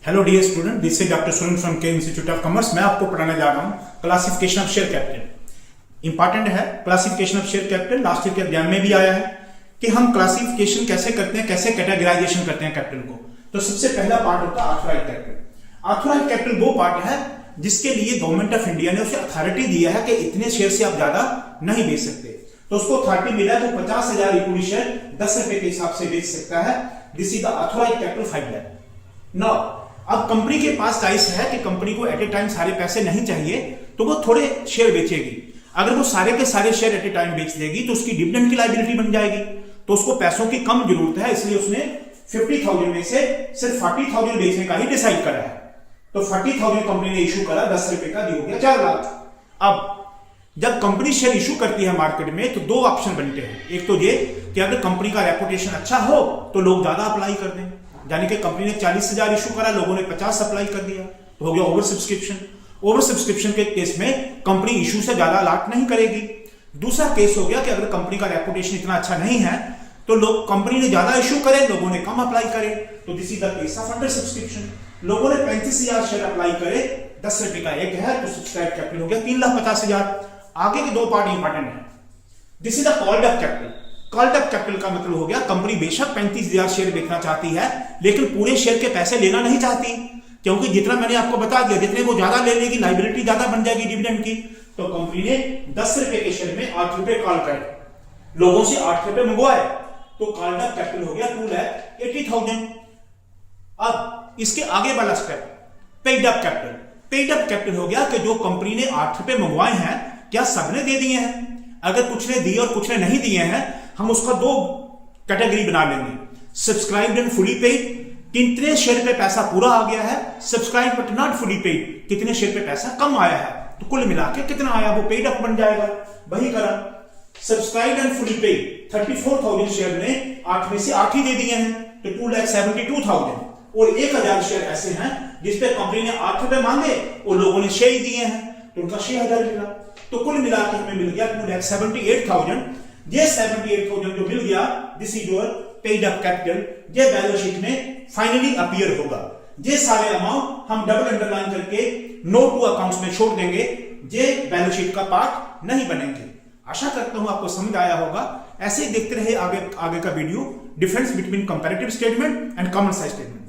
Hello dear student, this is doctor Surendra from K institute of commerce. मैं आपको पढ़ाने जा रहा हूं classification of share capital. Important है classification of share capital, last year के एग्जाम में भी आया है कि हम क्लासिफिकेशन कैसे करते हैं, कैसे कैटेगराइजेशन करते हैं कैपिटल को। तो सबसे पहला पार्ट होता है ऑथराइज्ड कैपिटल। ऑथराइज्ड कैपिटल वो पार्ट है जिसके लिए गवर्नमेंट ऑफ इंडिया ने उसे अथॉरिटी दिया है कि इतने शेयर से आप ज्यादा नहीं बेच सकते। तो उसको अथॉरिटी मिला है, तो 50,000 इक्विटी शेयर 10 रुपए के हिसाब से बेच सकता है। This is the authorised capital 5 lakh. Now अब कंपनी के पास चॉइस है कि कंपनी को एट ए टाइम सारे पैसे नहीं चाहिए, तो वो थोड़े शेयर बेचेगी। अगर वो सारे के सारे शेयर एट ए टाइम बेच देगी तो उसकी डिविडेंड की लायबिलिटी बन जाएगी। तो उसको पैसों की कम जरूरत है, इसलिए उसने 50,000 में से सिर्फ 40,000 बेचने का ही डिसाइड करा है। तो 40,000 कंपनी ने इशू करा, 10 रुपए का हो गया 4 लाख। अब जब कंपनी शेयर इशू करती है मार्केट में तो दो ऑप्शन बनते हैं। एक तो ये कि अगर कंपनी का रेपुटेशन अच्छा हो तो लोग ज्यादा अप्लाई कर दें, यानी कि कंपनी ने 40,000 इशू करा, लोगों ने 50 अप्लाई कर दिया, तो हो गया ओवर सब्सक्रिप्शन। ओवर सब्सक्रिप्शन के केस में कंपनी इशू से ज्यादा अलॉट नहीं करेगी। दूसरा केस हो गया कि अगर कंपनी का रेपुटेशन इतना अच्छा नहीं है तो लोग कंपनी ने ज्यादा इशू करे, लोगों ने कम अप्लाई करे, तो this is the case of under subscription. लोगों ने 35,000 शेयर अप्लाई करे, 10 रुपए का एक है, तो सब्सक्राइब कैपिटल हो गया 3,50,000। आगे के दो पार्ट इंपॉर्टेंट है। This is the called up capital. Called up capital का मतलब हो गया कंपनी बेशक 35,000 शेयर बेचना चाहती है, लेकिन पूरे शेयर के पैसे लेना नहीं चाहती, क्योंकि जितना मैंने आपको बता दिया, जितने वो ज्यादा ले लेगी लायबिलिटी ज्यादा बन जाएगी डिविडेंड की। तो कंपनी ने 10 रुपए के शेयर में 8 रुपए कॉल करे, लोगों से 8 रुपए मंगवाए, तो कॉल्ड अप कैपिटल हो गया 2,80,000। अब इसके आगे वाला step paid up capital. Paid up capital हो गया कि जो कंपनी ने 8 रुपए मंगवाए हैं, क्या सबने दे दिए हैं? अगर कुछ ने दिए और कुछ ने नहीं दिए हैं, हम उसका दो कैटेगरी बना लेंगे, सब्सक्राइब्ड एंड फुली पेड। कितने शेयर पे पैसा पूरा आ गया है, subscribe but not fully paid, कितने शेयर पे पैसा कम आया है, तो कुल मिला के कितना आया वो पेड अप बन जाएगा। वही करा subscribe and fully paid, 34,000 share ने 8 में से 8 ही दे दिए हैं, तो 2,72,000। और 1,000 शेयर ऐसे हैं जिसपे कंपनी ने 8 रुपए मांगे और लोगों ने 6 ही दिए हैं, तो उनका 6,000 मिला। तो कुल मिला के हमें मिल गया 2,78,000। ये 78,000 जो मिल गया, this is your paid up capital. ये बैलेंस शीट में फाइनली अपीयर होगा। ये सारे अमाउंट हम डबल अंडरलाइन करके नो टू अकाउंट्स में छोड़ देंगे, ये बैलेंस शीट का पार्ट नहीं बनेंगे। आशा करता हूं आपको समझ आया होगा। ऐसे ही देखते रहे आगे का video, difference between comparative statement and common size statement.